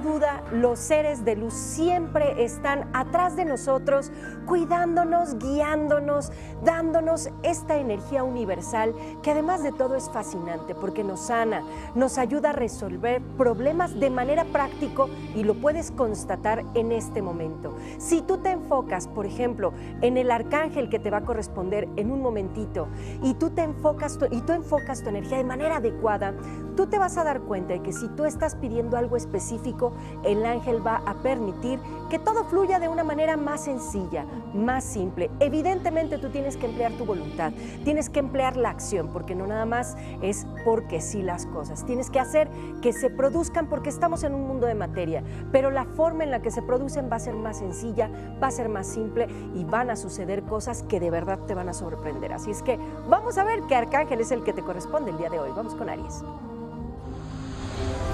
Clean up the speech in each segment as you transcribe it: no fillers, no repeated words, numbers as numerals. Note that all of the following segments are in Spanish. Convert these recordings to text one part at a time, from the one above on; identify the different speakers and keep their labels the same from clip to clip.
Speaker 1: ninguna duda, los seres de luz siempre están atrás de nosotros, cuidándonos, guiándonos, dándonos esta energía universal que además de todo es fascinante porque nos sana, nos ayuda a resolver problemas de manera práctica y lo puedes constatar en este momento. Si tú te enfocas, por ejemplo, en el arcángel que te va a corresponder en un momentito y tú enfocas tu energía de manera adecuada, tú te vas a dar cuenta de que si tú estás pidiendo algo específico, el ángel va a permitir que todo fluya de una manera más sencilla, más simple. Evidentemente tú tienes que emplear tu voluntad, tienes que emplear la acción, porque no nada más es porque sí las cosas. Tienes que hacer que se produzcan porque estamos en un mundo de materia, pero la forma en la que se producen va a ser más sencilla, va a ser más simple y van a suceder cosas que de verdad te van a sorprender. Así es que vamos a ver qué arcángel es el que te corresponde el día de hoy. Vamos con Aries.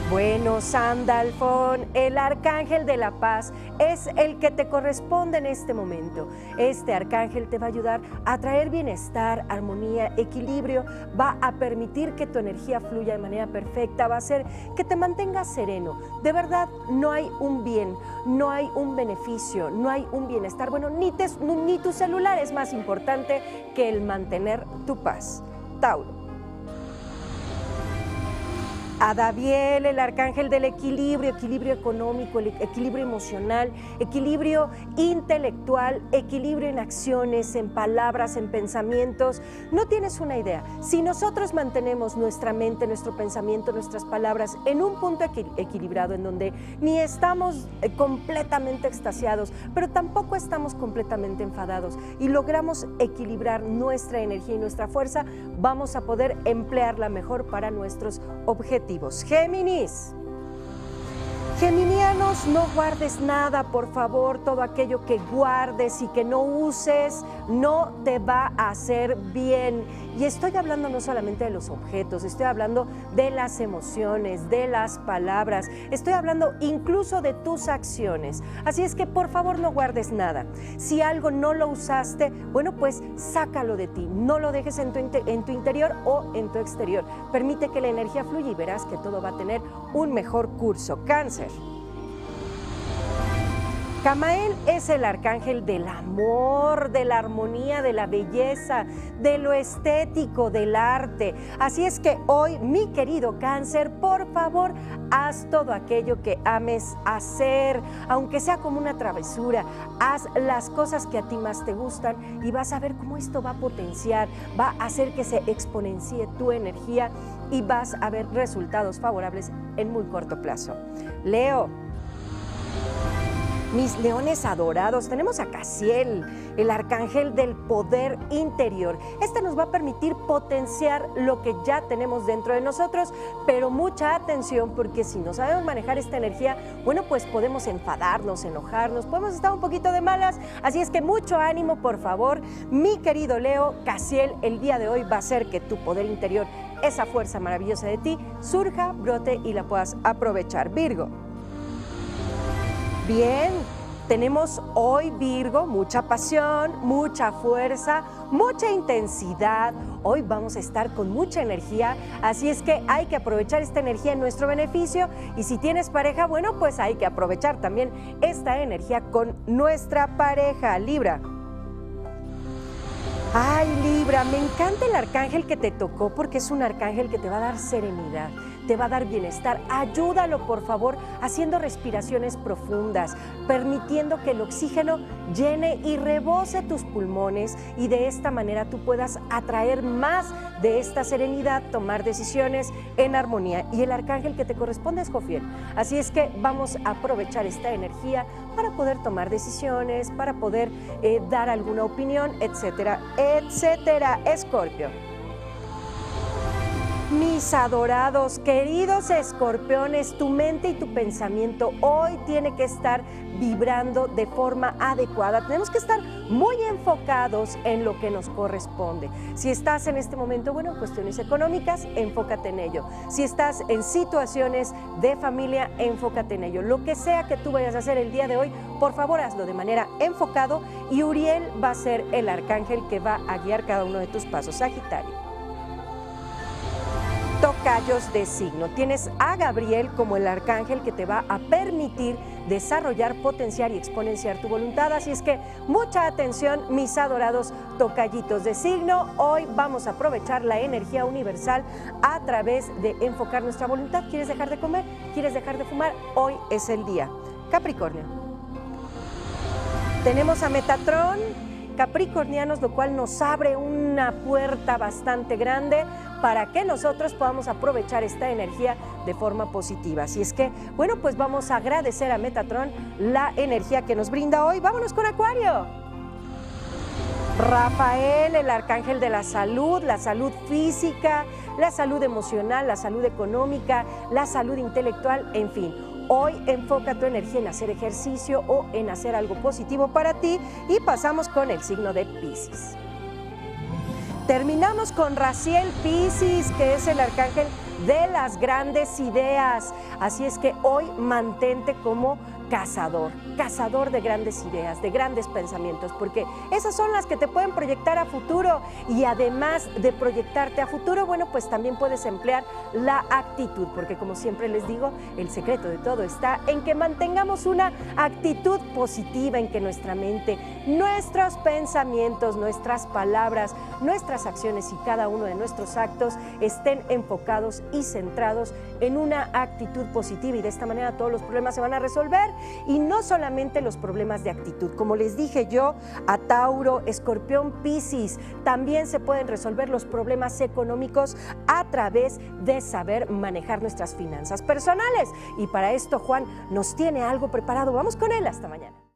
Speaker 1: Bueno, Sandalfón, el arcángel de la paz es el que te corresponde en este momento. Este arcángel te va a ayudar a traer bienestar, armonía, equilibrio, va a permitir que tu energía fluya de manera perfecta, va a hacer que te mantengas sereno. De verdad, no hay un bien, no hay un beneficio, no hay un bienestar. Bueno, ni tu celular es más importante que el mantener tu paz. Tauro. Adaviel, el arcángel del equilibrio, equilibrio económico, equilibrio emocional, equilibrio intelectual, equilibrio en acciones, en palabras, en pensamientos. No tienes una idea. Si nosotros mantenemos nuestra mente, nuestro pensamiento, nuestras palabras en un punto equilibrado, en donde ni estamos completamente extasiados, pero tampoco estamos completamente enfadados y logramos equilibrar nuestra energía y nuestra fuerza, vamos a poder emplearla mejor para nuestros objetivos. Géminis. Geminianos, no guardes nada, por favor. Todo aquello que guardes y que no uses no te va a hacer bien. Y estoy hablando no solamente de los objetos, estoy hablando de las emociones, de las palabras, estoy hablando incluso de tus acciones. Así es que por favor no guardes nada. Si algo no lo usaste, bueno, pues sácalo de ti. No lo dejes en tu interior o en tu exterior. Permite que la energía fluya y verás que todo va a tener un mejor curso. Cáncer. Camael es el arcángel del amor, de la armonía, de la belleza, de lo estético, del arte. Así es que hoy, mi querido Cáncer, por favor, haz todo aquello que ames hacer, aunque sea como una travesura. Haz las cosas que a ti más te gustan y vas a ver cómo esto va a potenciar, va a hacer que se exponencie tu energía y vas a ver resultados favorables en muy corto plazo. Leo. Mis leones adorados, tenemos a Casiel, el arcángel del poder interior. Este nos va a permitir potenciar lo que ya tenemos dentro de nosotros, pero mucha atención porque si no sabemos manejar esta energía, bueno, pues podemos enfadarnos, enojarnos, podemos estar un poquito de malas. Así es que mucho ánimo, por favor. Mi querido Leo, Casiel, el día de hoy va a hacer que tu poder interior, esa fuerza maravillosa de ti, surja, brote y la puedas aprovechar. Virgo. Bien, tenemos hoy, Virgo, mucha pasión, mucha fuerza, mucha intensidad. Hoy vamos a estar con mucha energía, así es que hay que aprovechar esta energía en nuestro beneficio y si tienes pareja, bueno, pues hay que aprovechar también esta energía con nuestra pareja. Libra. Ay, Libra, me encanta el arcángel que te tocó porque es un arcángel que te va a dar serenidad, te va a dar bienestar. Ayúdalo, por favor, haciendo respiraciones profundas, permitiendo que el oxígeno llene y rebose tus pulmones y de esta manera tú puedas atraer más de esta serenidad, tomar decisiones en armonía. Y el arcángel que te corresponde es Jofiel. Así es que vamos a aprovechar esta energía para poder tomar decisiones, para poder dar alguna opinión, etcétera, etcétera. Escorpio. Mis adorados, queridos escorpiones, tu mente y tu pensamiento hoy tiene que estar vibrando de forma adecuada. Tenemos que estar muy enfocados en lo que nos corresponde. Si estás en este momento, bueno, en cuestiones económicas, enfócate en ello. Si estás en situaciones de familia, enfócate en ello. Lo que sea que tú vayas a hacer el día de hoy, por favor, hazlo de manera enfocado y Uriel va a ser el arcángel que va a guiar cada uno de tus pasos. Sagitario. lacayos de signo. Tienes a Gabriel como el arcángel que te va a permitir desarrollar, potenciar y exponenciar tu voluntad. Así es que mucha atención, mis adorados tocayitos de signo. Hoy vamos a aprovechar la energía universal a través de enfocar nuestra voluntad. ¿Quieres dejar de comer? ¿Quieres dejar de fumar? Hoy es el día. Capricornio. Tenemos a Metatrón, capricornianos, lo cual nos abre una puerta bastante grande para que nosotros podamos aprovechar esta energía de forma positiva. Así es que, bueno, pues vamos a agradecer a Metatrón la energía que nos brinda hoy. ¡Vámonos con Acuario! Rafael, el arcángel de la salud física, la salud emocional, la salud económica, la salud intelectual, en fin. Hoy enfoca tu energía en hacer ejercicio o en hacer algo positivo para ti y pasamos con el signo de Piscis. Terminamos con Raciel Piscis, que es el arcángel de las grandes ideas. Así es que hoy mantente como cazador de grandes ideas, de grandes pensamientos, porque esas son las que te pueden proyectar a futuro. Y además de proyectarte a futuro, bueno, pues también puedes emplear la actitud, porque como siempre les digo, el secreto de todo está en que mantengamos una actitud positiva, en que nuestra mente, nuestros pensamientos, nuestras palabras, nuestras acciones y cada uno de nuestros actos estén enfocados y centrados en una actitud positiva, y de esta manera todos los problemas se van a resolver. Y no solamente los problemas de actitud, como les dije yo, a Tauro, Escorpión, Piscis, también se pueden resolver los problemas económicos a través de saber manejar nuestras finanzas personales. Y para esto Juan nos tiene algo preparado. Vamos con él, hasta mañana.